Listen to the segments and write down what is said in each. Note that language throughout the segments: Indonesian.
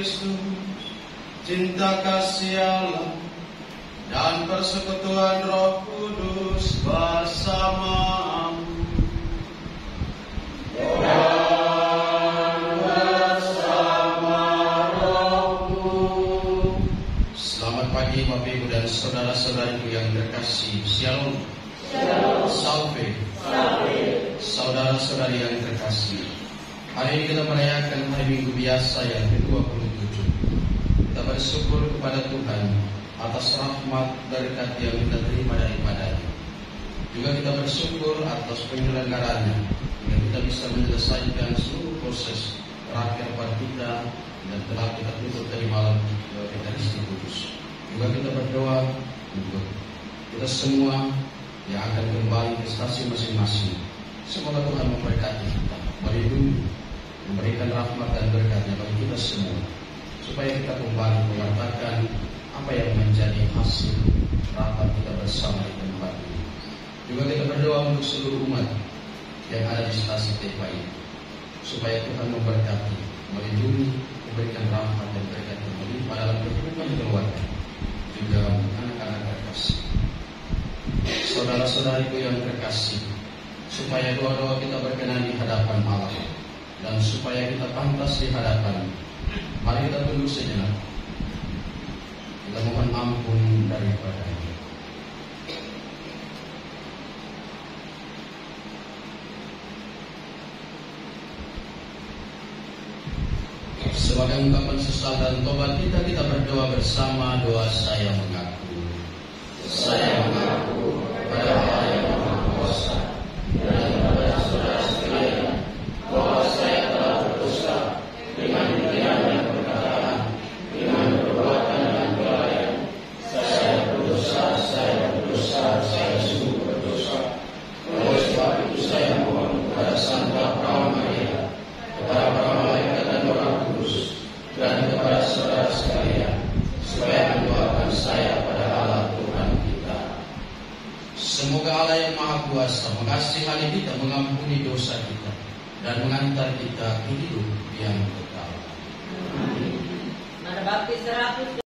Kristus, cinta kasih Allah, dan persekutuan Roh Kudus bersamamu. Dan bersama rohmu. Selamat pagi Bapak Ibu dan saudara-saudariku yang terkasih. Shalom. Shalom. Salve. Salve. Saudara-saudari yang terkasih, hari ini kita merayakan hari Minggu biasa yang ke-27. Kita bersyukur kepada Tuhan atas rahmat berkat yang kita terima daripadanya. Juga kita bersyukur atas penyelenggaranya, yang kita bisa menyelesaikan seluruh proses terakhir pada kita dan telah kita tutup dari malam Ekaristi Kudus. Juga kita berdoa untuk kita semua yang akan kembali ke stasiun masing-masing. Semoga Tuhan memberkati kita, melindungi, memberikan rahmat dan berkatnya bagi kita semua, supaya kita kembali mengatakan apa yang menjadi hasil rapat kita bersama di tempat ini. Juga kita berdoa untuk seluruh umat yang ada di stasiun TPA ini, supaya Tuhan memberkati, melindungi, memberikan rahmat dan berkat yang melimpah dalam kehidupan keluarga, juga anak-anak terkasih. Saudara-saudariku yang terkasih, supaya doa-doa kita berkenan di hadapan Allah dan supaya kita pantas di hadapan, mari kita tunduk sejenak. Kita mohon ampun daripadanya. Sebagai ungkapan sesal dan tobat kita berdoa bersama doa saya mengaku. Saya mengaku kepada Allah yang Maha Kuasa dan kepada saudara sekalian bahwa saya telah berdosa dengan pikiran dan perkataan, dengan perbuatan dan kelalaian. Saya berdosa, saya sungguh berdosa. Oleh sebab itu saya mohon kepada Santa Perawan Maria, kepada para malaikat dan Roh Kudus, dan kepada saudara sekalian, supaya mendoakan saya pada Allah Tuhan kita. Semoga Allah yang Maha Kuasa mengasihani kita, mengampuni dosa kita, dan mengantar kita ke hidup yang kekal. Amin. Mari bakti 100.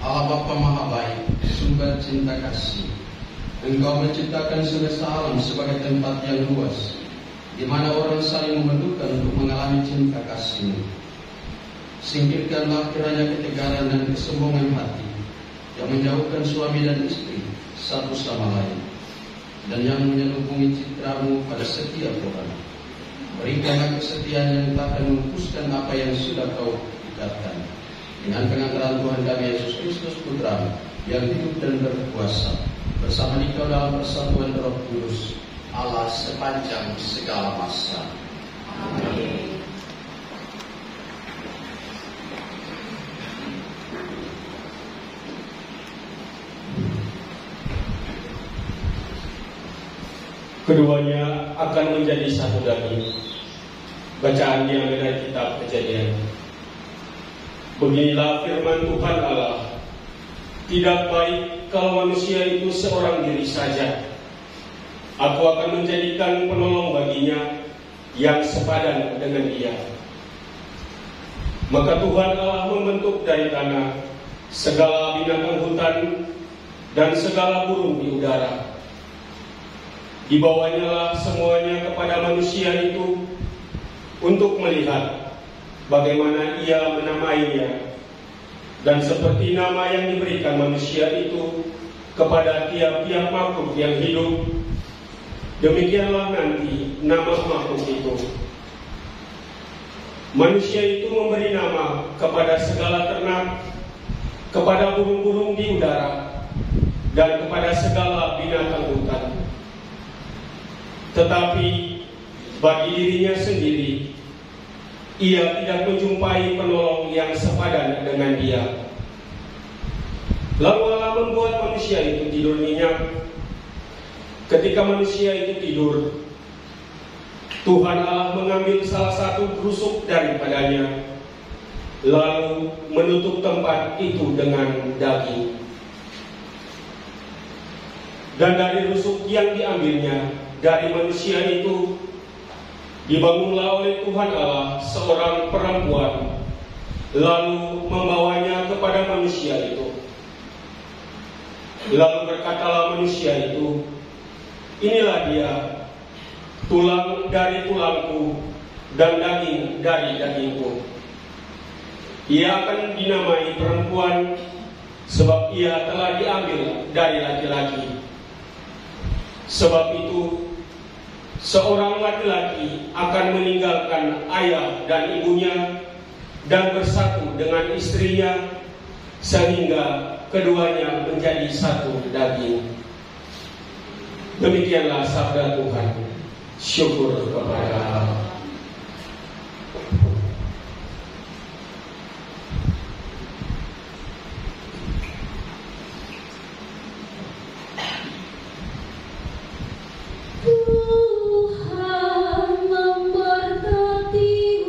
Allah Bapa Maha Baik, sumber cinta kasih, Engkau menciptakan semesta alam sebagai tempat yang luas, di mana orang saling memerlukan untuk mengalami cinta kasih-Mu. Singkirkanlah kiranya ketegaran dan kesombongan hati yang menjauhkan suami dan istri satu sama lain, dan yang menyelubungi citra-Mu pada setiap orang. Berikanlah kesetiaan yang tak akan melupuskan apa yang sudah Kau ikatkan, dengan pengantaran Tuhan kami Yesus Kristus Putra-Mu yang hidup dan berkuasa, bersama Dikau dalam persatuan Roh Kudus, Allah sepanjang segala masa. Amin. Keduanya akan menjadi satu daging. Bacaan diambil dari kitab Kejadian. Beginilah firman Tuhan Allah. Tidak baik kalau manusia itu seorang diri saja. Aku akan menjadikan penolong baginya yang sepadan dengan dia. Maka Tuhan Allah membentuk dari tanah segala binatang hutan dan segala burung di udara. Dibawanyalah semuanya kepada manusia itu untuk melihat bagaimana ia menamainya, dan seperti nama yang diberikan manusia itu kepada tiap-tiap makhluk yang hidup, demikianlah nanti nama makhluk itu Manusia itu memberi nama kepada segala ternak, kepada burung-burung di udara, dan kepada segala binatang hutan. Tetapi bagi dirinya sendiri, ia tidak menjumpai penolong yang sepadan dengan dia. Lalu Allah membuat manusia itu tidur nyenyak. Ketika manusia itu tidur, Tuhan Allah mengambil salah satu rusuk daripadanya, lalu menutup tempat itu dengan daging. Dan dari rusuk yang diambilnya dari manusia itu, dibangunlah oleh Tuhan Allah seorang perempuan, lalu membawanya kepada manusia itu. Lalu berkatalah manusia itu, inilah dia, tulang dari tulangku dan daging dari dagingku. Ia akan dinamai perempuan, sebab ia telah diambil dari laki-laki. Sebab itu, seorang laki-laki akan meninggalkan ayah dan ibunya dan bersatu dengan istrinya, sehingga keduanya menjadi satu daging. Demikianlah sabda Tuhan. Syukur kepada Allah. Tuhan memberkati.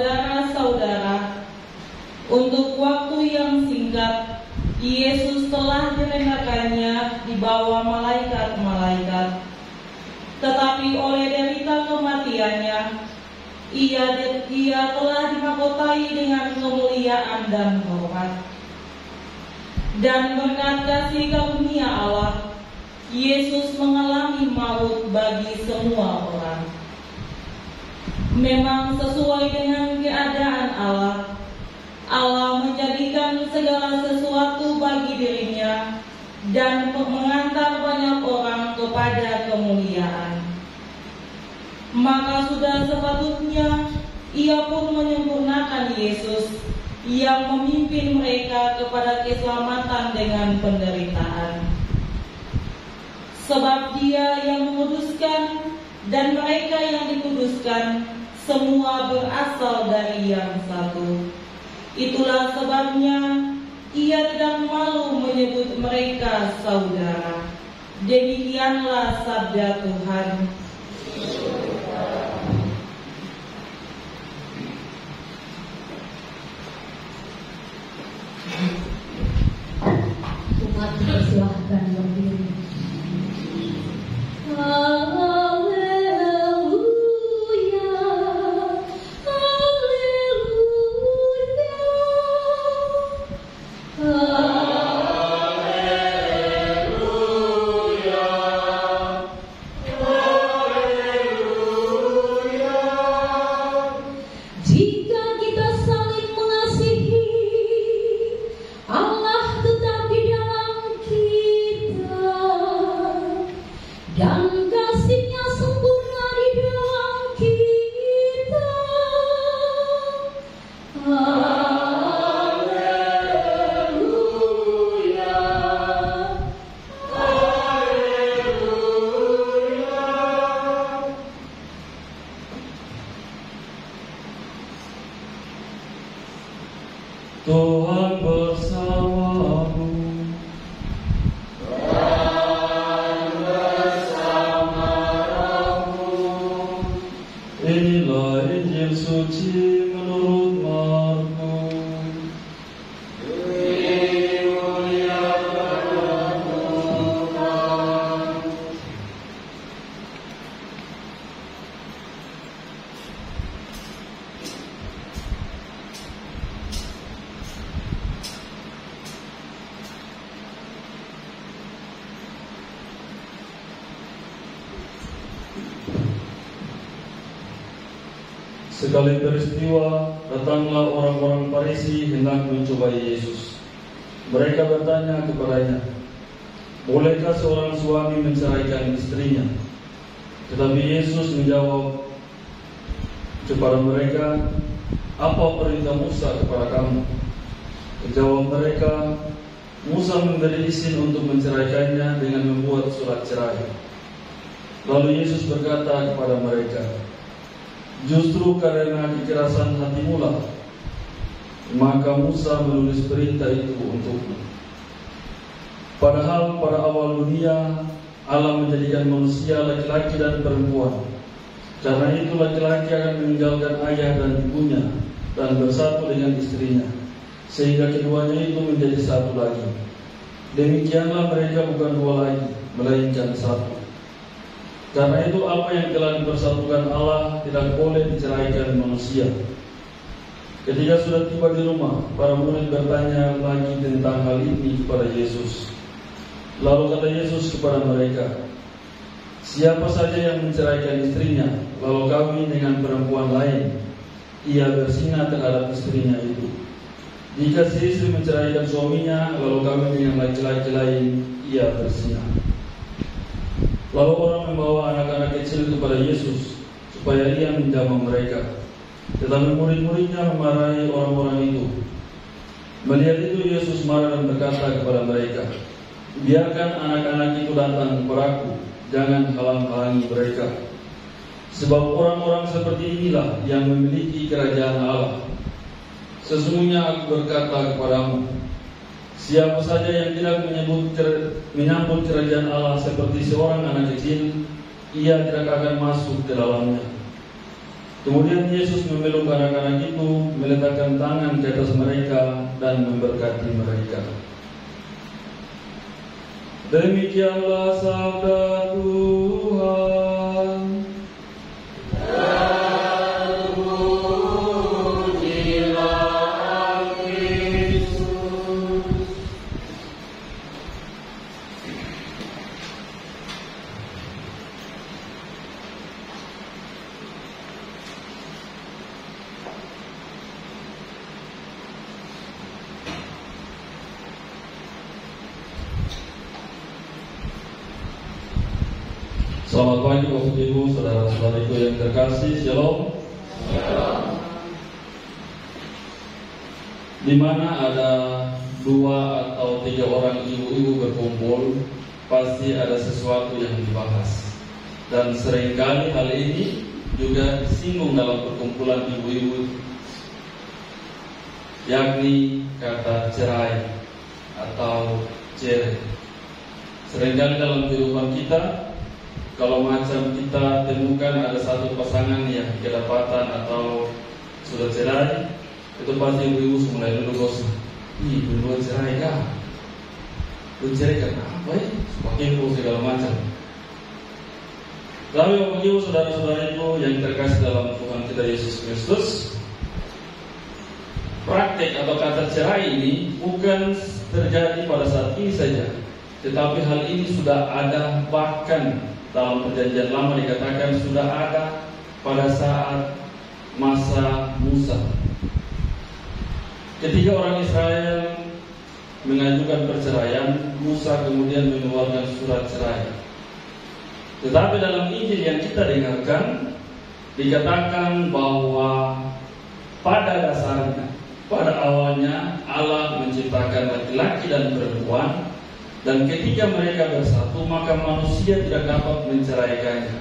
Saudara-saudara, untuk waktu yang singkat, Yesus telah direnakannya di bawah malaikat-malaikat. Tetapi oleh derita kematiannya, ia telah dimahkotai dengan kemuliaan dan hormat. Dan berkat kasih karunia Allah, Yesus mengalami maut bagi semua orang. Memang sesuai dengan keadaan Allah menjadikan segala sesuatu bagi dirinya dan mengantar banyak orang kepada kemuliaan. Maka sudah sepatutnya ia pun menyempurnakan Yesus yang memimpin mereka kepada keselamatan dengan penderitaan. Sebab Dia yang menguduskan dan mereka yang dikuduskan semua berasal dari yang satu. Itulah sebabnya Ia tidak malu menyebut mereka saudara. Demikianlah sabda Tuhan. Umat dipersilahkan berdiri. Tuhan bersamamu. Dan bersama rohmu. Inilah Injil suci menurut Markus. Dimuliakan Tuhan. Sekali peristiwa, datanglah orang-orang Farisi hendak mencobai Yesus. Mereka bertanya kepadanya, bolehkah seorang suami menceraikan istrinya? Tetapi Yesus menjawab kepada mereka, apa perintah Musa kepada kamu? Menjawab mereka, Musa memberi izin untuk menceraikannya dengan membuat surat cerai. Lalu Yesus berkata kepada mereka, justru karena kekerasan hatimu lah, maka Musa menulis perintah itu untukmu. Padahal pada awal dunia Allah menjadikan manusia laki-laki dan perempuan. Karena itu laki-laki akan meninggalkan ayah dan ibunya dan bersatu dengan istrinya, sehingga keduanya itu menjadi satu lagi. Demikianlah mereka bukan dua lagi, melainkan satu. Karena itu apa yang telah dipersatukan Allah tidak boleh diceraikan manusia. Ketika sudah tiba di rumah, para murid bertanya lagi tentang hal ini kepada Yesus. Lalu kata Yesus kepada mereka, siapa saja yang menceraikan istrinya lalu kawin dengan perempuan lain, ia berzina terhadap istrinya itu. Jika si istri menceraikan suaminya lalu kawin dengan laki-laki lain, ia berzina. Lalu orang membawa anak-anak kecil kepada Yesus supaya ia menjamah mereka. Tetapi murid-muridnya memarahi orang-orang itu. Melihat itu Yesus marah dan berkata kepada mereka, biarkan anak-anak itu datang kepadaku, jangan halang-halangi mereka. Sebab orang-orang seperti inilah yang memiliki kerajaan Allah. Sesungguhnya aku berkata kepadamu, siapa saja yang tidak menyambut kerajaan Allah seperti seorang anak kecil, ia tidak akan masuk ke dalamnya. Kemudian Yesus memeluk anak-anak itu, meletakkan tangan di atas mereka dan memberkati mereka. Demikianlah sabda Tuhan. Selamat pagi Bapak Ibu, saudara-saudariku yang terkasih, Shalom. Di mana ada 2 atau 3 orang ibu-ibu berkumpul, pasti ada sesuatu yang dibahas. Dan seringkali hal ini juga disinggung dalam perkumpulan ibu-ibu, yakni kata cerai atau cerai. Seringkali dalam kehidupan kita, kalau macam kita temukan ada satu pasangan yang kedapatan atau sudah cerai, itu pasti ibu-ibu mulai dulu gosip. Ih, berdua cerai kah? Lu cerai kenapa ya? Semakin segala macam. Tapi Bapak Ibu, saudara-saudariku yang terkasih dalam Tuhan kita Yesus Kristus, praktek atau kata cerai ini bukan terjadi pada saat ini saja, tetapi hal ini sudah ada, bahkan dalam perjanjian lama dikatakan sudah ada pada saat masa Musa. Ketika orang Israel mengajukan perceraian, Musa kemudian mengeluarkan surat cerai. Tetapi dalam Injil yang kita dengarkan, dikatakan bahwa pada dasarnya, pada awalnya Allah menciptakan laki-laki dan perempuan, dan ketika mereka bersatu, maka manusia tidak dapat menceraikannya.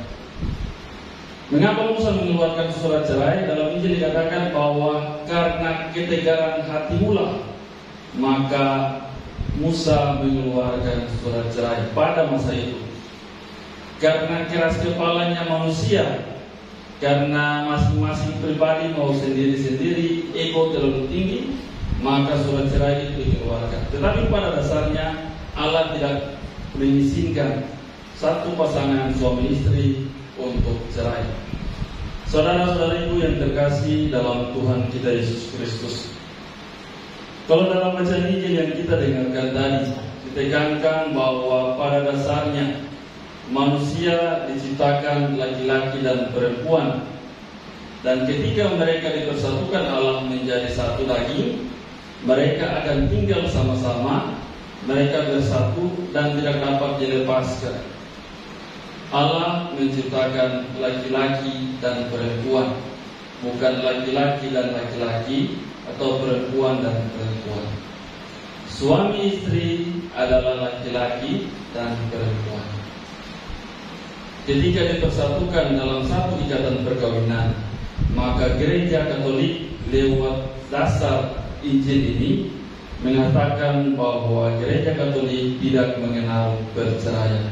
Mengapa Musa mengeluarkan surat cerai? Dalam Injil dikatakan bahwa karena ketegaran hati mula, maka Musa mengeluarkan surat cerai pada masa itu. Karena keras kepalanya manusia, karena masing-masing pribadi mau sendiri-sendiri, ego terlalu tinggi, maka surat cerai itu dikeluarkan. Tetapi pada dasarnya Allah tidak mengizinkan satu pasangan suami istri untuk cerai. Saudara-saudariku yang terkasih dalam Tuhan kita Yesus Kristus, kalau dalam bacaan Injil yang kita dengarkan tadi, ditekankan bahwa pada dasarnya manusia diciptakan laki-laki dan perempuan, dan ketika mereka dipersatukan Allah menjadi satu daging, mereka akan tinggal sama-sama. Mereka bersatu dan tidak dapat dilepaskan. Allah menciptakan laki-laki dan perempuan, bukan laki-laki dan laki-laki atau perempuan dan perempuan. Suami istri adalah laki-laki dan perempuan. Ketika dipersatukan dalam satu ikatan perkawinan, maka Gereja Katolik lewat dasar Injil ini mengatakan bahwa Gereja Katolik tidak mengenal perceraian.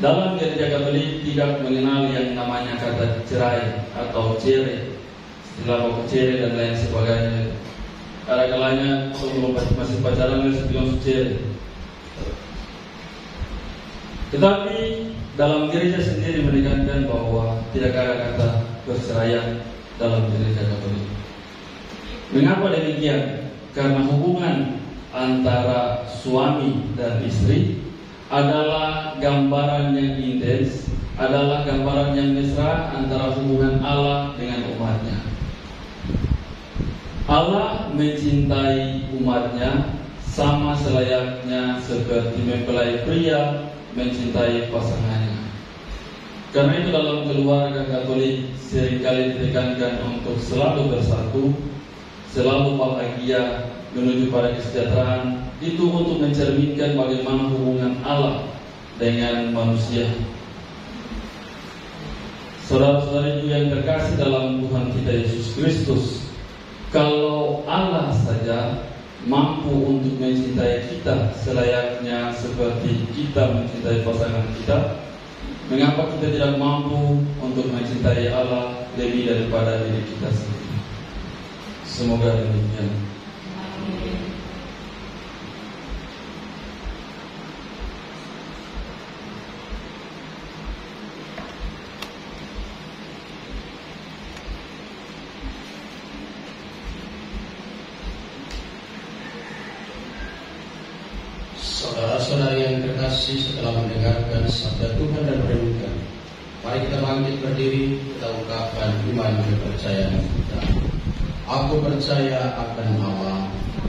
Dalam Gereja Katolik tidak mengenal yang namanya kata cerai atau cerai, istilah baku cerai dan lain sebagainya. Kadang-kadang sebelum masih pacaran dia bilang cerai. Tetapi dalam gereja sendiri menekankan bahwa tidak ada kata perceraian dalam Gereja Katolik. Mengapa demikian? Karena hubungan antara suami dan istri adalah gambaran yang intens, adalah gambaran yang mesra antara hubungan Allah dengan umatnya. Allah mencintai umatnya sama selayaknya seperti mempelai pria mencintai pasangannya. Karena itu dalam keluarga Katolik seringkali ditekankan untuk selalu bersatu, selalu bahagia menuju pada kesejahteraan. Itu untuk mencerminkan bagaimana hubungan Allah dengan manusia. Saudara-saudariku yang terkasih dalam Tuhan kita Yesus Kristus, kalau Allah saja mampu untuk mencintai kita selayaknya seperti kita mencintai pasangan kita, Mengapa kita tidak mampu untuk mencintai Allah lebih daripada diri kita sendiri? Semoga demikian. Saudara-saudari yang terkasih, setelah mendengarkan sabda Tuhan dan merenungkan, mari kita bangkit berdiri, kita ungkapkan iman dan kepercayaan kita. Aku percaya akan Allah,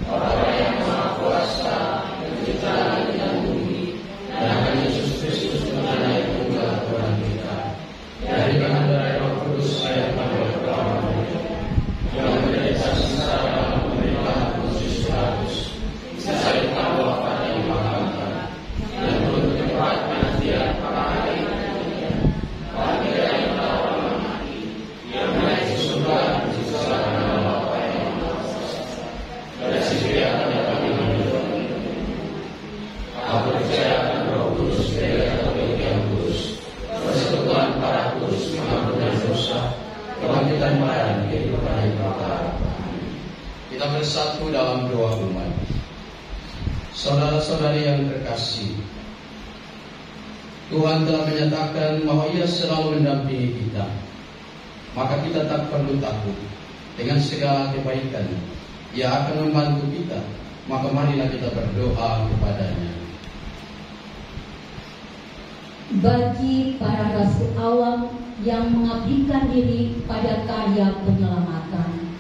Bapa yang Maha Kuasa, Pencipta langit dan bumi, dan akan Yesus Kristus Putra yang tunggal Tuhan kita, dari kanan dari Roh Kudus yang yang menjadi saksi secara pemerintahan Yesus Kristus, disalibkan wafat yang dimakamkan, dan turun ke tempat penantian para hari bagi dari orang mati, yang naik ke surga di sebelah kanan Bapa yang Maha Kuasa, dari sisi yang kami hidup. Aku percaya akan Roh Kudus, Gereja Katolik yang kudus, persekutuan para kudus, pengampunan dosa, kebangkitan badan, kehidupan yang kekal. Kita bersatu dalam doa umat. Saudara-saudari yang terkasih, Tuhan telah menyatakan bahwa Ia selalu mendampingi kita. Maka kita tak perlu takut. Dengan segala kebaikan, Ia akan membantu kita. Maka marilah kita berdoa kepada-Nya. Bagi para rasul awam yang mengabdikan diri pada karya penyelamatan,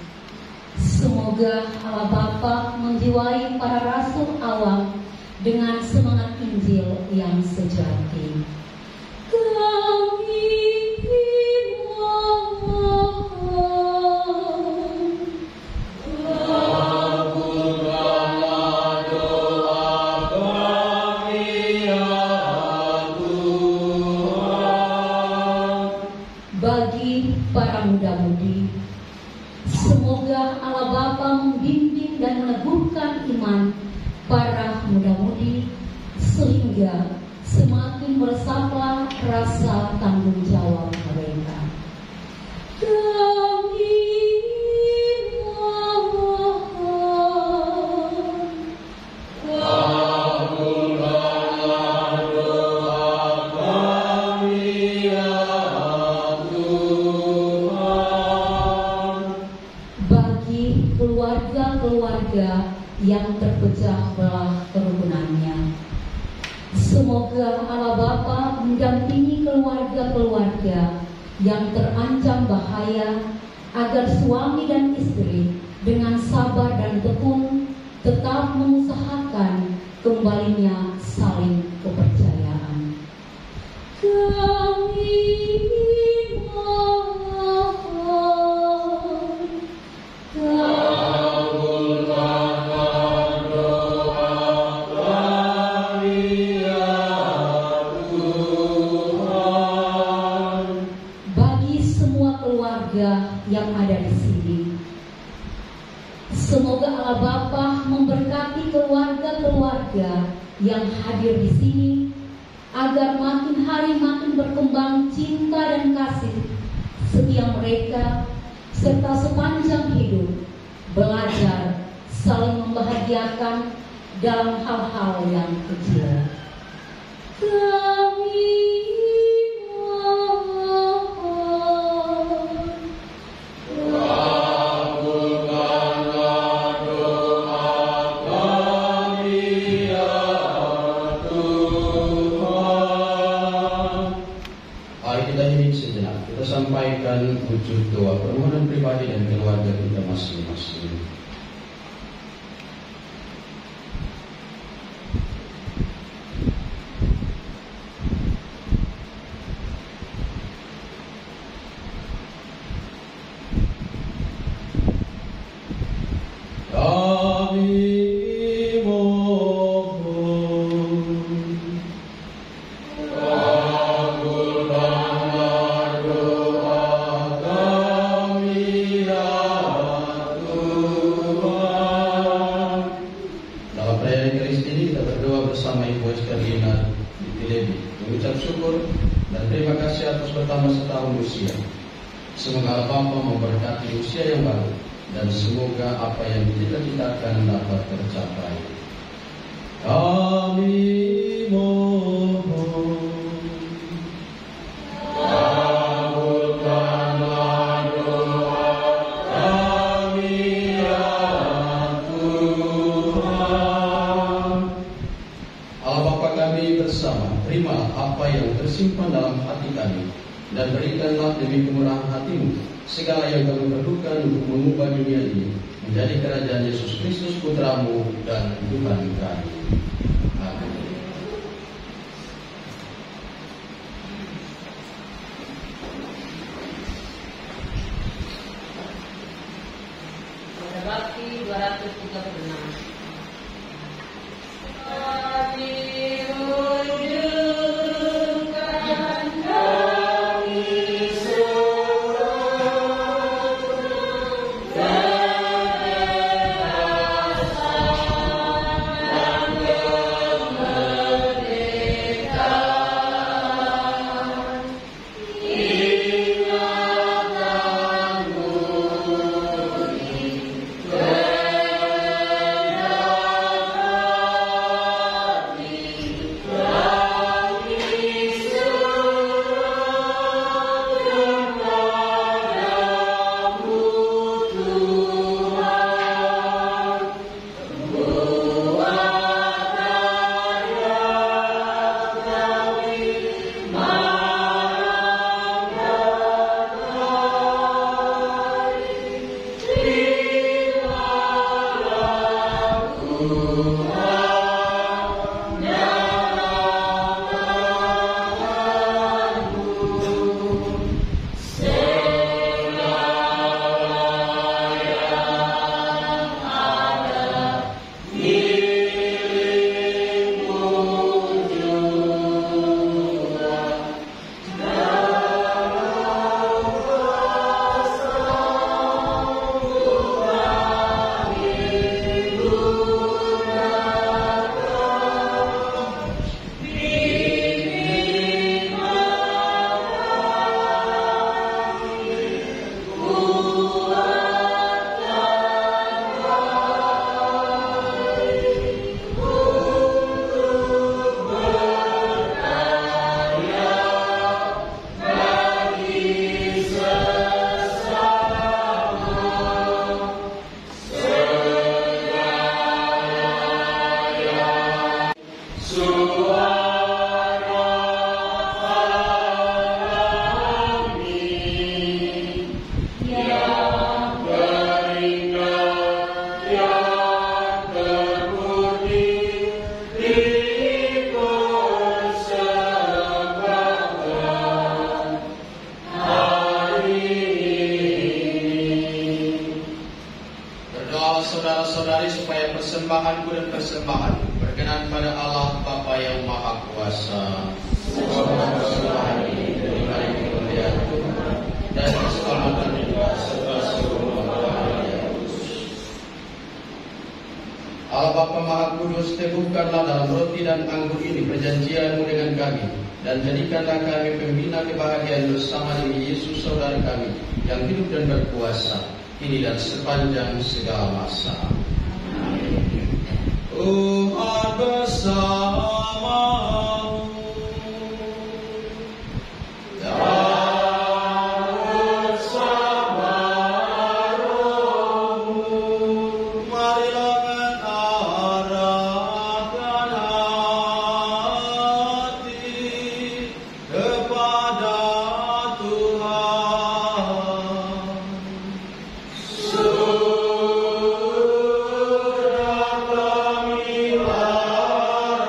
semoga Allah Bapa menjiwai para rasul awam dengan semangat Injil yang sejati. Kami kabulkanlah doa kami ya Tuhan. Bagi para muda-mudi, semoga Allah Bapa membimbing dan meneguhkan iman para muda-mudi sehingga semakin meresaplah rasa tanggung jawab mereka. Kami mohon, Kabulkanlah doa kami ya Tuhan. bagi keluarga-keluarga yang terpecah belah kerununannya, semoga Allah Bapa mendampingi keluarga-keluarga yang terancam bahaya agar suami dan istri dengan sabar dan tekun tetap mengusahakan kembalinya saling kepercayaan. Kami mohon, Kabulkanlah doa kami ya Tuhan. bagi semua keluarga yang ada di sini, semoga Allah Bapa memberkati keluarga-keluarga yang hadir di sini agar makin hari makin berkembang cinta dan kasih setia mereka, serta sepanjang hidup belajar saling membahagiakan dalam hal-hal yang kecil. Kami mohon, Kabulkanlah doa kami ya Tuhan. Mari kita hening sejenak. Kita sampaikan wujud doa permohonan pribadi dan keluarga kita masing-masing. Kami mohon, Kabulkanlah doa kami ya Tuhan. dalam perayaan Eucharistia ini kita berdoa bersama Ibu Ester Lina di Pilebi, mengucap syukur dan terima 100 bertambah setahun usia. Semoga Bapa memberkati usia yang baru, dan semoga apa yang dicita-citakan dapat tercapai. Kami mohon. Terima apa yang tersimpan dalam hati kami, dan berikanlah demi kemurahan hati-Mu segala yang kami perlukan untuk mengubah dunia ini menjadi kerajaan Yesus Kristus Putra-Mu dan Tuhan kami. Amin. Pada bakti 236. Saudara-saudari, supaya persembahanku dan persembahanmu berkenan pada Allah Bapa yang Maha Kuasa. Semoga persembahan ini diberi kemuliaan Tuhan dan keselamatan juga serta seluruh bahagia. Allah Bapa Maha Kudus, teguhkanlah dalam roti dan anggur ini perjanjian-Mu dengan kami, dan jadikanlah kami pembina kebahagiaan bersama dengan Yesus saudara kami yang hidup dan berkuasa kini dan sepanjang segala masa. Amin. Tuhan bersamamu. Dan bersama rohmu. Marilah mengarahkan hati kepada Tuhan. Sudah kami harapkan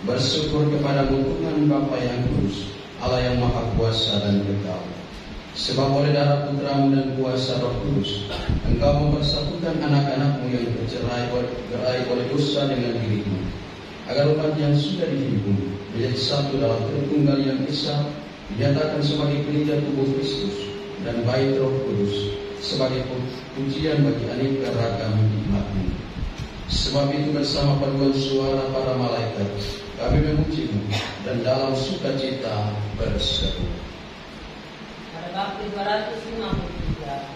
bersyukur kepadamu Tuhan Bapa yang kudus, Allah yang maha kuasa dan kekal. Sebab oleh darah putramu dan kuasa Roh Kudus, engkau mempersatukan anak-anakmu yang bercerai oleh dosa dengan dirimu, agar umat yang sudah dihimpun menjadi satu dalam Tritunggal yang esa, dinyatakan sebagai gereja tubuh Kristus dan bait Roh Kudus sebagai pujian bagi aneka ragam hikmat-Mu. Sebab itu bersama paduan suara para malaikat kami memuji-Mu dan dalam sukacita berseru. Bakti 253.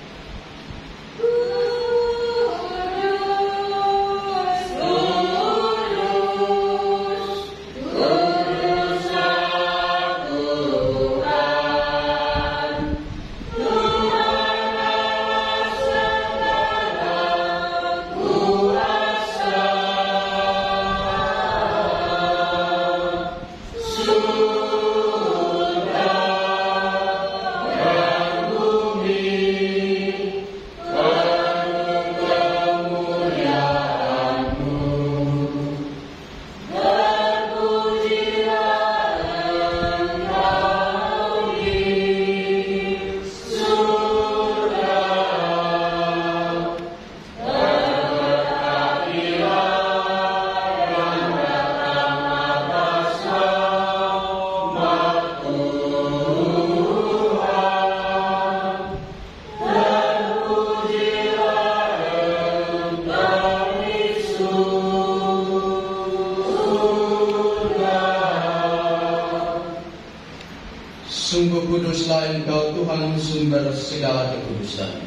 Sungguh kuduslah Engkau Tuhan sumber segala kekudusan.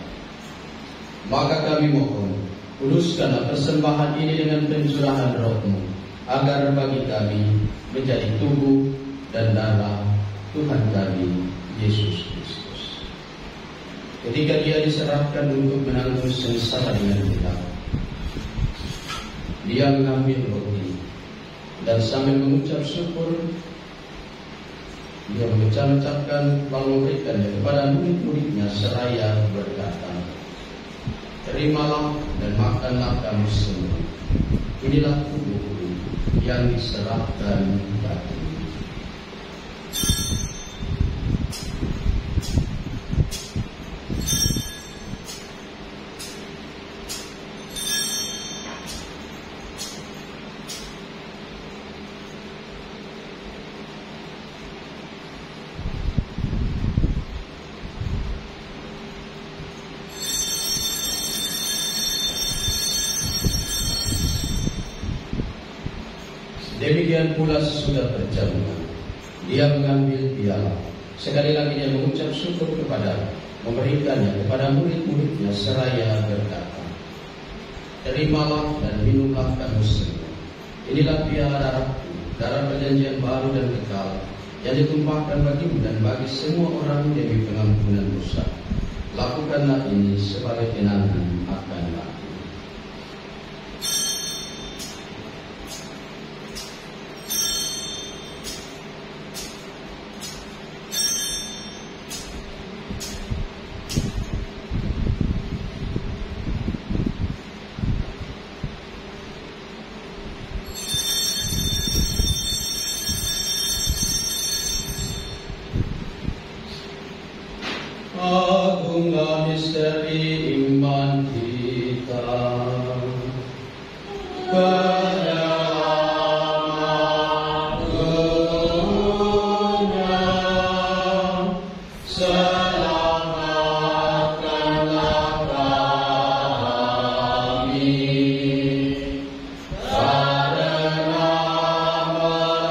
Maka kami mohon, kuduskanlah persembahan ini dengan pencurahan Roh-Mu, agar bagi kami menjadi tubuh dan darah Tuhan kami Yesus Kristus. Ketika Dia diserahkan untuk menanggung sengsara dengan kita, Dia mengambil roti dan sambil mengucap syukur, Dia mengucapkan lalu memberikannya kepada murid-muridnya seraya berkata, "Terimalah dan makanlah kamu semua. Inilah tubuhku yang diserahkan bagimu." Demikian pula sesudah perjamuan, Dia mengambil piala. Sekali lagi Dia mengucap syukur memberikannya kepada murid-muridnya seraya berkata, "Terimalah dan minumlah kamu semua. Inilah piala darahku, darah perjanjian baru dan kekal, yang ditumpahkan bagimu dan bagi semua orang demi pengampunan dosa. Lakukanlah ini sebagai kenangan akan aku." Agunglah misteri iman kita, penyelamat dunia, selamatkanlah kami, karena melalui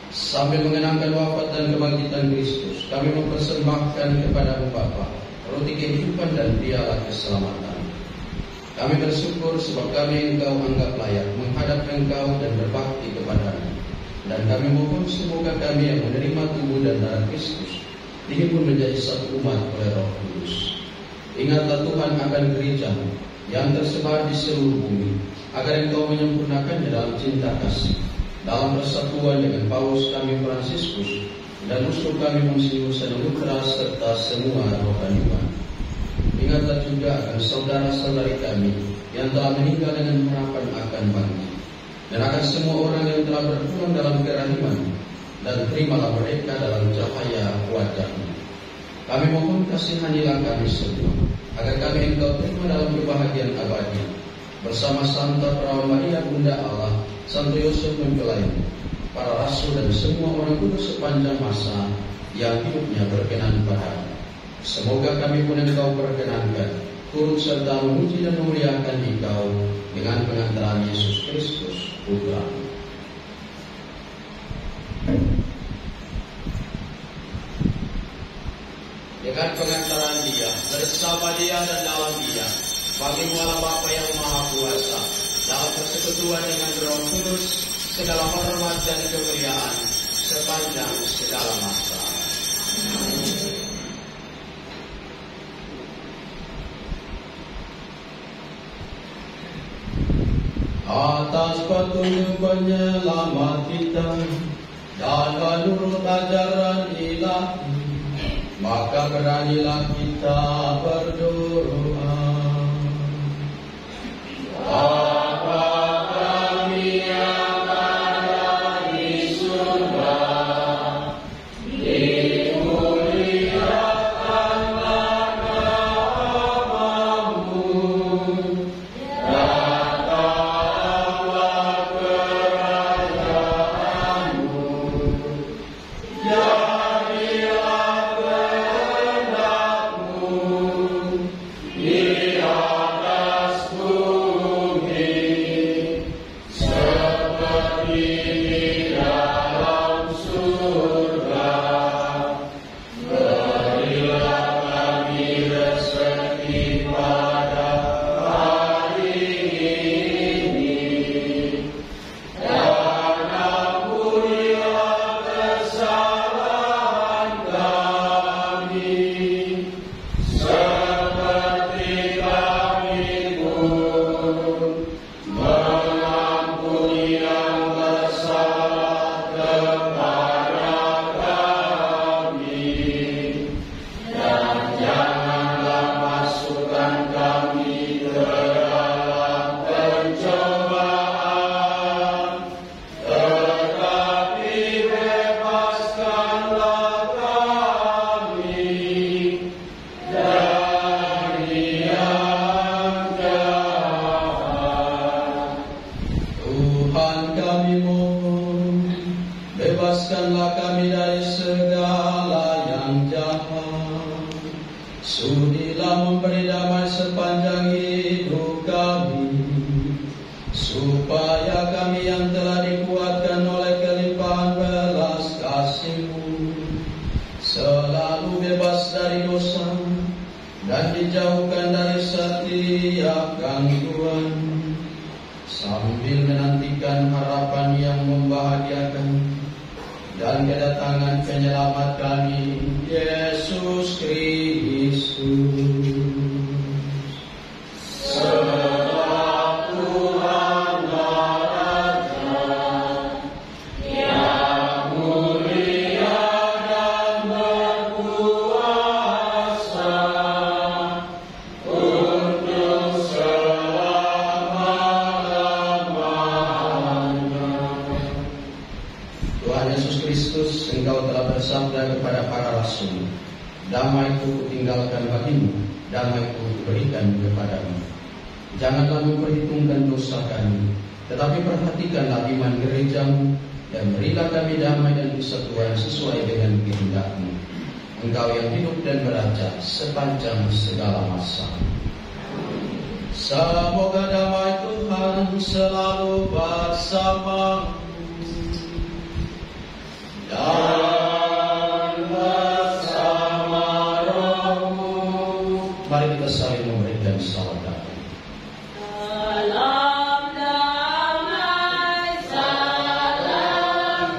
sambil mengenangkan wafat dan kebangkitan Kristus, kami mempersembahkan kepada-Mu Bapa roti kehidupan dan piala keselamatan. Kami bersyukur sebab kami Engkau anggap layak menghadap Engkau dan berbakti kepada-Mu. Dan kami mohon semoga kami yang menerima tubuh dan darah Kristus dihimpun menjadi satu umat oleh Roh Kudus. Ingatlah Tuhan akan gereja-Mu yang tersebar di seluruh bumi, agar Engkau menyempurnakannya dalam cinta kasih, dalam persatuan dengan Paus kami Fransiskus dan uskup kami Monsinyur Sanugra serta semua rohaniwan. Ingatlah juga akan saudara-saudari kami yang telah meninggal dengan harapan akan bangkit, dan akan semua orang yang telah berpulang dalam kerahiman, dan terimalah mereka dalam cahaya wajah-Mu. Kami mohon kasihanilah kami semua, agar kami Engkau terima dalam kebahagiaan abadi, bersama Santa Perawan Maria Bunda Allah, Santo Yosef Mempelaimu, para rasul dan semua orang kudus sepanjang masa yang hidupnya berkenan padamu. Semoga kami pun Engkau perkenankan turut serta memuji dan memuliakan Engkau dengan pengantaran Yesus Kristus Putra-Mu. Dengan pengantaran Dia, bersama Dia dan dalam Dia, bagi Allah Bapa yang Maha Kuasa, dalam persekutuan dengan Roh Kudus, segala hormat dan kemuliaan sepanjang segala masa. Atas petunjuk penyelamat kita dan menurut ajaran ilahi, maka beranilah kita berdoa. Bapa kami yang ada di surga, dimuliakanlah namamu, datanglah kerajaanmu, jadilah kehendakmu di atas bumi seperti di dalam surga. Berilah kami rezeki pada hari ini, dan ampunilah kesalahan kami, seperti kami pun mengampuni yang bersalah kepada kami. Dan janganlah masukkan kami ke dalam pencobaan, tetapi bebaskanlah kami dari yang jahat. Tuhan kami mohon, bebaskanlah kami dari segala yang jahat. Sudilah memberi damai sepanjang hidup kami, supaya kami yang telah dikuatkan oleh kelimpahan belas kasih-Mu selalu bebas dari dosa dan dijauhkan dari setiap gangguan, sambil menantikan harapan yang membahagiakan dan kedatangan penyelamat kami, Yesus Kristus. Sebab Tuhan Raja yang mulia dan berkuasa untuk selama-lamanya. Tuhan Yesus Kristus, Engkau telah bersabda kepada para rasul, damai-Ku kutinggalkan bagimu, damai-Ku kuberikan kepadamu. Janganlah memperhitungkan dosa kami, tetapi perhatikanlah iman gereja-Mu, dan berilah kami damai dan persatuan sesuai dengan kehendak-Mu. Engkau yang hidup dan beraja sepanjang segala masa. Semoga damai Tuhan selalu bersamamu dan bersama rohmu. Mari kita saling memberikan salam. Salam damai, salam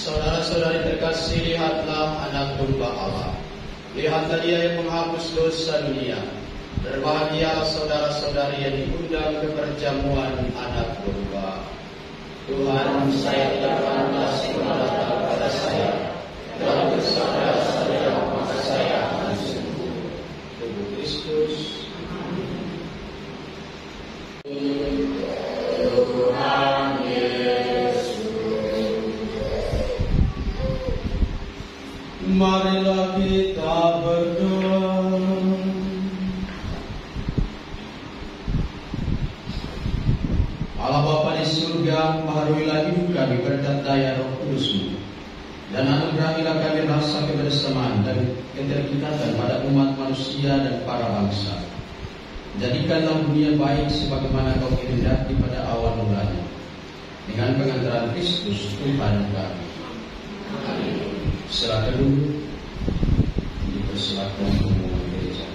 Saudara-saudari terkasih, lihatlah anak domba Allah. Lihatlah dia yang menghapus dosa dunia. Berbahagialah saudara-saudari yang diundang ke perjamuan anak domba. Tuhan, saya telah kasih kepada saya. Dalam kesadaran saya, maka saya akan sembuh. Tubuh Kristus. Tuhan Yesus. Marilah kita berdoa. Allah Bapa di surga, baharuilah hidup kami berkat daya Roh Kudus-Mu, dan anugerahilah kami rasa kebersamaan dan keterikatan pada umat manusia dan para bangsa. Jadikanlah dunia baik sebagaimana Kau kehendaki pada awal mulanya, dengan pengantaran Kristus Tuhan kami. Amin. Serahkan dulu, dipersilakan pengumuman gereja.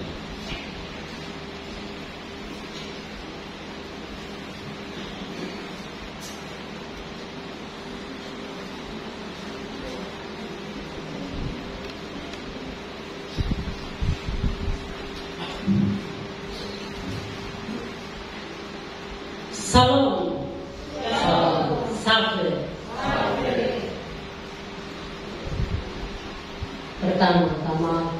Salam. Salve. Pertama-tama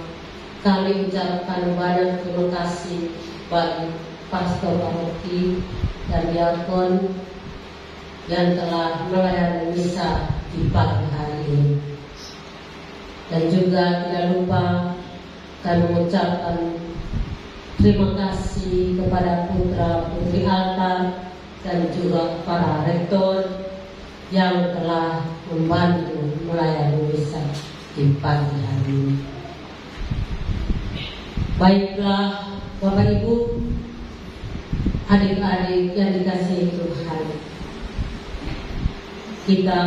kami ucapkan banyak terima kasih bagi pastor paroki dan diakon yang telah melayani misa di pagi hari ini. Dan juga tidak lupa kami mengucapkan terima kasih kepada putra putri altar dan juga para rektor yang telah membantu melayani misa di pagi hari ini. Baiklah Bapak Ibu, adik-adik yang dikasihi Tuhan, kita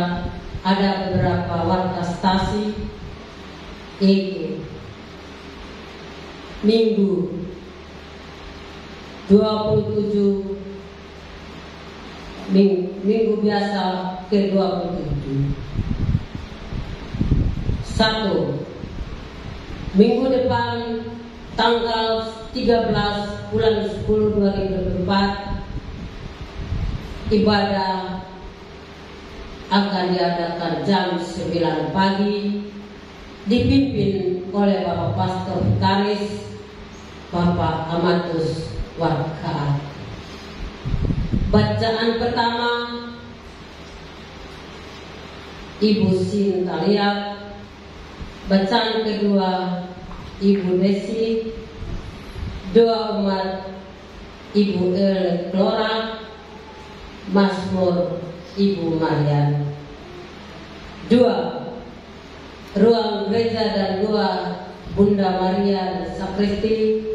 ada beberapa warta stasi, yaitu Minggu 27 Minggu biasa ke-27. 1. Minggu depan tanggal 13 bulan 10 2024 ibadah akan diadakan jam 9 pagi, dipimpin oleh Bapak Pastor Vikaris Bapak Amatus Warkaat. Bacaan pertama Ibu Sintalia, bacaan kedua Ibu Desi, doa umat Ibu Klora, Mazmur Ibu Marian. 2. Ruang gereja dan doa Bunda Maria dan Sakristi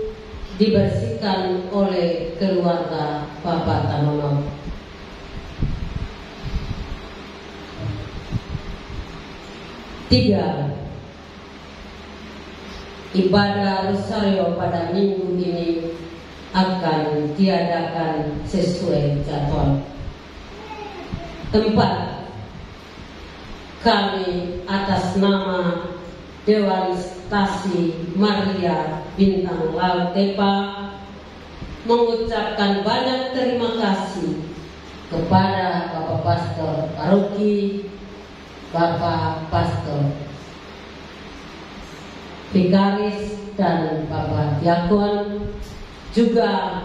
dibersihkan oleh keluarga Bapak Tanono. 3. Ibadah Rosario pada minggu ini akan diadakan sesuai jadwal. 4. Kami atas nama Dewan Stasi Maria Bintang Laut Tepa mengucapkan banyak terima kasih kepada Bapak Pastor Paroki, Bapak Pastor Vikaris dan Bapak Diakon, juga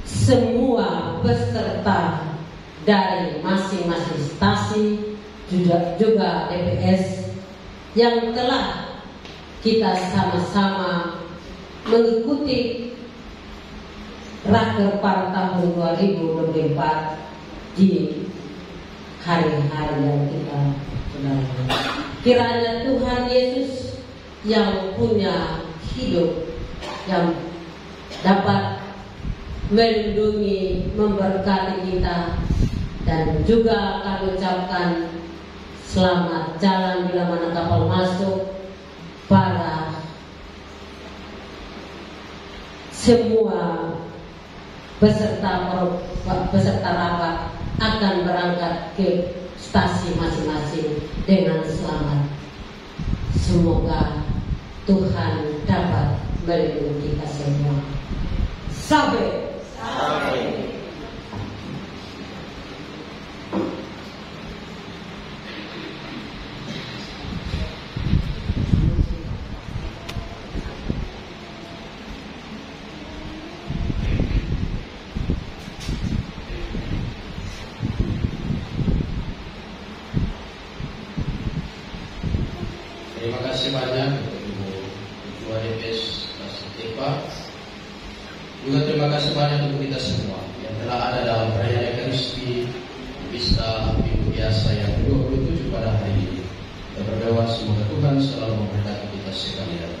semua peserta dari masing-masing stasi, juga DPS yang telah kita sama-sama mengikuti Raker pada tahun 2024 di hari-hari yang kita jalani. Kiranya Tuhan Yesus yang punya hidup, yang dapat melindungi, memberkati kita, dan juga kami ucapkan selamat jalan bila mana kapal masuk para semua peserta rapat akan berangkat ke stasi masing-masing dengan selamat. Semoga Tuhan dapat melindungi kita semua. Sampai. Terima kasih banyak untuk Ibu Ketua DPS Tasitepa. Juga terima kasih banyak untuk kita semua yang telah ada dalam perayaan Ekaristi Misa Minggu Biasa yang ke-27 pada hari ini. Kita berdoa semoga Tuhan selalu memberkati kita sekalian.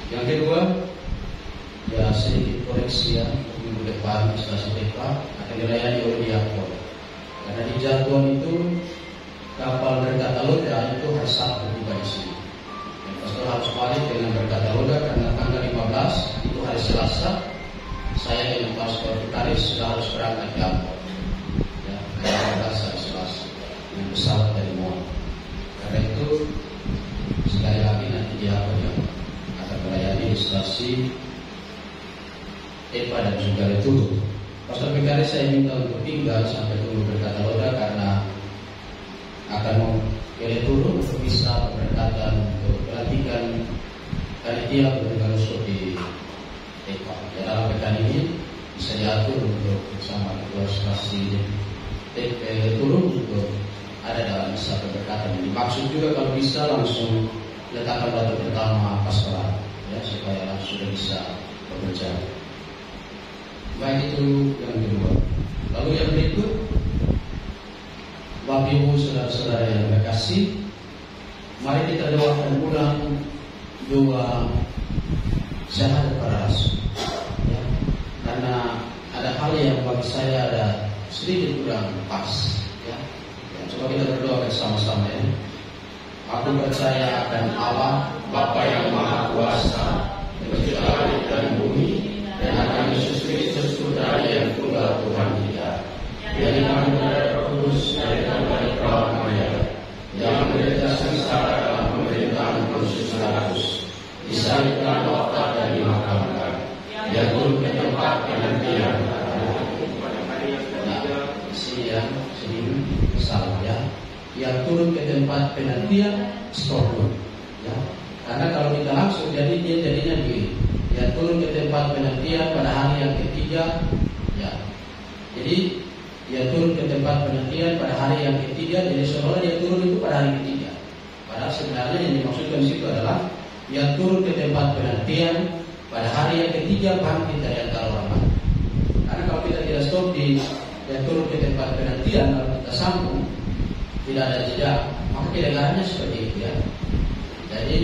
Yang kedua, ya sedikit koreksi ya, minggu depan Tasitepa akan dilayani oleh diakon. Karena di jadwal itu kapal berkata loda itu hari Sabtu tiba di sini. Pastor harus balik dengan berkata loda karena tanggal 15 itu hari Selasa. Saya dengan Pastor Vikaris sudah harus berangkat ke Ambon. Ya, hari Selasa dengan pesawat dari Moa. Karena itu sekali lagi nanti dia yang akan melayani di stasi Tepa dan juga Letulu. Pastor Vikaris saya minta untuk tinggal sampai tunggu berkata loda karena akan turun untuk bisa berkaitan untuk pelantikan panitia bergantung di Tepa. Dalam pekan ini bisa diatur untuk bersama ketua stasi turun untuk ada dalam misa keberkatan. Dimaksud juga kalau bisa langsung letakkan batu pertama pastoral, ya supaya langsung sudah bisa bekerja. Baik itu yang kedua. Lalu yang berikut, Bapak Ibu saudara-saudara yang terkasih, mari kita doakan ulang doa syahadat para rasul. Ya, karena ada hal yang bagi saya ada sedikit kurang pas. Ya, coba kita berdoa bersama-sama ya. Aku percaya akan Allah Bapa yang Maha Kuasa, pencipta langit dan bumi, dan akan Yesus Kristus Putra yang tunggal Tuhan kita, yang dikandung dari Roh Kudus dari Perawan Maria, yang menderita sengsara dalam pemerintahan Pontius Pilatus, disalibkan, wafat dan dimakamkan, yang turun ke tempat penantian yang turun ke tempat penantian stopun. Ya, karena kalau kita langsung jadi dia jadinya begini. Dia turun ke tempat penantian pada hari yang ketiga. Ya, jadi dia turun ke tempat penantian pada hari yang ketiga. Jadi seolah dia turun itu pada hari ketiga. Padahal sebenarnya yang dimaksudkan di situ adalah dia turun ke tempat penantian pada hari yang ketiga bangkit dari antara orang mati. Karena kalau kita tidak stop di dia turun ke tempat penantian, kalau kita sambung tidak ada jeda, maka kedengarannya seperti itu ya. Jadi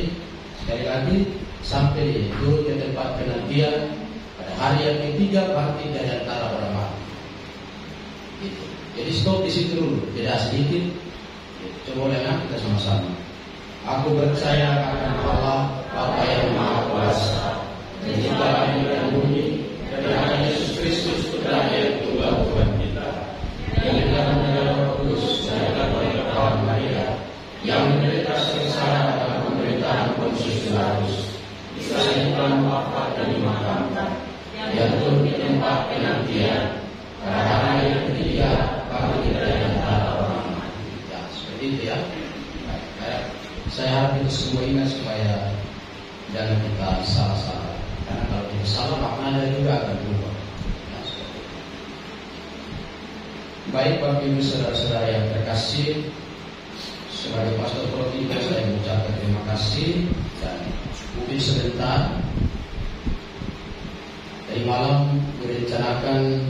sekali lagi sampai turun ke tempat penantian pada hari yang ketiga bangkit dari antara orang mati. Gitu. Jadi stop di situ dulu, jeda sedikit. Coba dengar kita sama-sama. Aku percaya akan Allah Bapa yang Maha Kuasa, pencipta langit dan bumi, dan akan Yesus Kristus Putra yang tunggal Tuhan kita, yang dikandung dari Roh Kudus dari Perawan Maria, yang menderita sengsara dalam pemerintahan Pontius Pilatus, disalibkan, wafat dan dimakamkan, yang turun ke tempat penantian pada hari yang ketiga bangkit dari antara orang mati. Ya, seperti itu ya. Saya harap itu semua ingat supaya jangan kita salah-salah. Karena kalau kita salah maknanya juga akan berubah. Ya, baik Bapak Ibu saudara-saudara yang terkasih, sebagai Pastor Protiko saya mengucapkan terima kasih dan mungkin sebentar dari malam direncanakan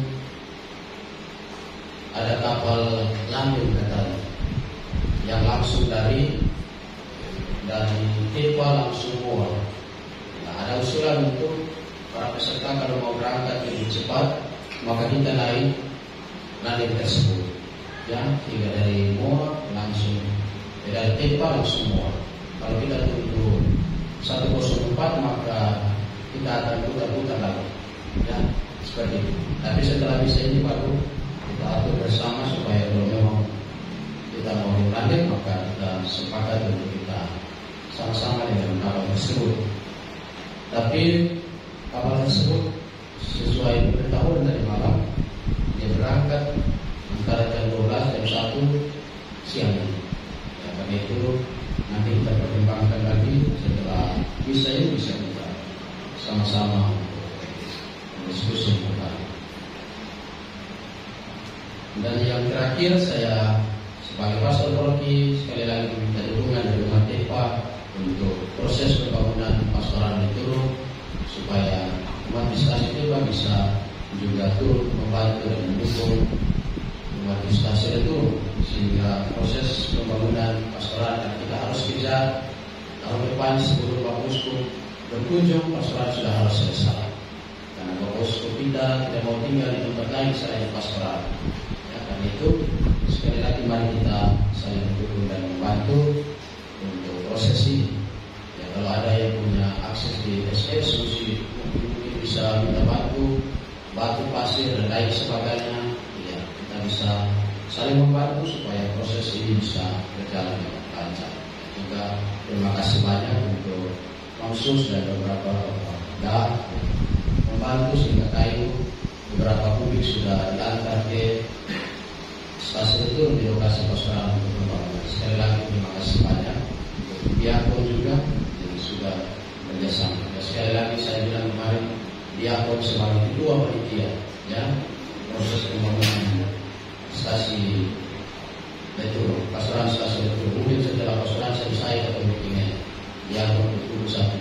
ada kapal landung katanya yang langsung dari Tepa langsung Moa. Nah, ada usulan untuk para peserta kalau mau berangkat lebih cepat, maka kita naik landing tersebut. Ya, hingga dari Moa langsung dari Tepa langsung Moa. Kalau kita tunggu 104 maka kita akan putar-putar lagi. Ya, seperti itu. Tapi setelah bisa ini baru kita atur bersama supaya kalau memang kita mau sepakat untuk kita sama-sama dengan kapal tersebut. Tapi kapal tersebut sesuai pemberitahuan tadi malam, dia berangkat antara jam 12 jam 1 siang. Ya, karena itu nanti kita pertimbangkan lagi setelah bisa kita sama-sama diskusi kembali. Dan yang terakhir, saya sebagai pastor paroki sekali lagi meminta dukungan dari umat TEPA untuk proses pembangunan pastoral di Turun, supaya umat Stasiun TEPA bisa juga turut membantu dan mendukung umat Stasiun itu, sehingga proses pembangunan pastoral yang kita harus kejar tahun depan sebelum Bapak Uskup berkunjung, pastoral sudah harus selesai. Karena Bapak Uskup kita tidak mau tinggal di tempat lain selain pastoral. Ya, karena itu sekali lagi mari kita saling mendukung dan membantu untuk proses ini. Ya, kalau ada yang punya akses di SS, mungkin bisa minta bantu, batu, pasir dan lain sebagainya. Ya, kita bisa saling membantu supaya proses ini bisa berjalan dengan lancar. Juga terima kasih banyak untuk Mamsus dan beberapa dah membantu sehingga kayu beberapa kubik sudah diantar ke stasiun itu di lokasi pastoral untuk pembangunan. Sekali lagi terima kasih banyak untuk Diakon juga yang sudah kerjasama. Sekali lagi saya bilang kemarin, Diakon sebagai ketua panitia, ya, proses pembangunan stasiun itu pastoral stasiun itu. Mungkin setelah pastoral selesai atau meetingnya, Diakon itu satu.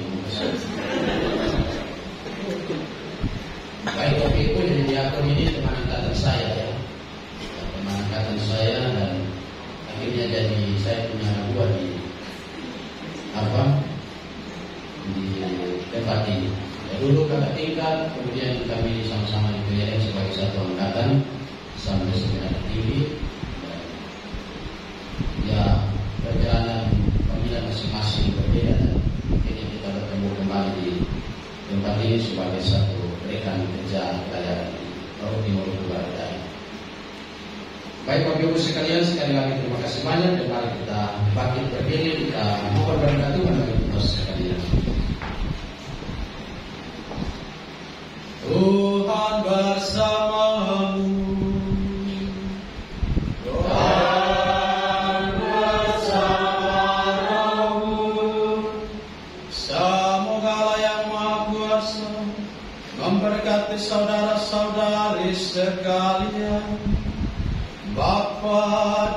Baik, waktu itu jadi Diakon ini teman angkatan saya, ya, teman angkatan saya, dan akhirnya jadi saya punya anak buah di tempat ini. Ya, dulu kakak tingkat, kemudian kami sama-sama dipilih sebagai satu angkatan sampai sebenarnya tinggi. Ya, perjalanan pemilihan masing-masing berbeda, dan akhirnya kita bertemu kembali di tempat ini sebagai satu rekan kerja pelayanan di Timur Keluarga. Baik Bapak Ibu sekalian, sekali lagi terima kasih banyak, dan mari kita bangkit berdiri, kita mohon berkat Tuhan bagi kita sekalian. Tuhan bersamamu. Tuhan bersama rohmu. Semoga Allah yang Maha Kuasa memberkati saudara-saudari sekalian, Bapa